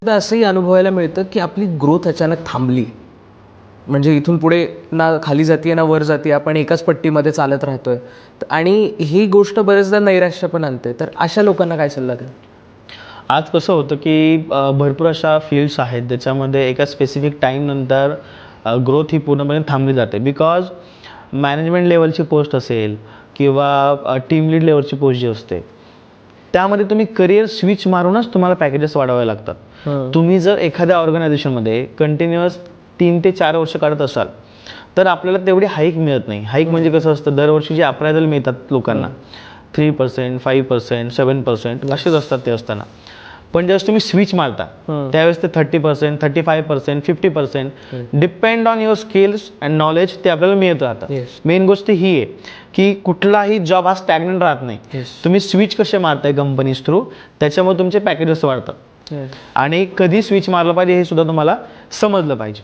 तर असंही अनुभवायला मिळतं की आपली ग्रोथ अचानक थांबली, म्हणजे इथून पुढे ना खाली जाते ना वर जाते, आपण एकाच पट्टीमध्ये चालत राहतोय. आणि ही गोष्ट बरेचदा नैराश्य पण आणते. तर अशा लोकांना काय सल्ला द्याल? आज कसं होतं की भरपूर अशा फील्ड्स आहेत ज्याच्यामध्ये एका स्पेसिफिक टाईमनंतर ग्रोथ ही पूर्णपणे थांबली जाते. बिकॉज मॅनेजमेंट लेवलची पोस्ट असेल किंवा टीम लीड लेवलची पोस्ट जी असते, त्यामध्ये तुम्ही करिअर स्विच मारूनच तुम्हाला पॅकेजेस वाढवावे लागतात. तुम्ही जर एखाद्या ऑर्गनायझेशनमध्ये कंटिन्युअस 3 ते 4 वर्ष काढत असाल तर आपल्याला तेवढी हाईक मिळत नाही. हाईक म्हणजे कसं असतं, दरवर्षी जे अप्रायझल मिळतात लोकांना 3%, 5%, 7% असेच असतात ते असताना. पण ज्यावेळेस तुम्ही स्विच मारता त्यावेळेस ते 30%, 35%, 50% depend on your skills and knowledge ते आपल्याला मिळत राहतं. मेन गोष्ट ही आहे की कुठलाही जॉब हा स्टॅग्नंट राहत नाही. तुम्ही स्विच कसे मारताय कंपनीज थ्रू, त्याच्यामुळे तुमचे पॅकेजेस वाढतात. आणि कधी स्विच मारलं पाहिजे हे सुद्धा तुम्हाला समजलं पाहिजे.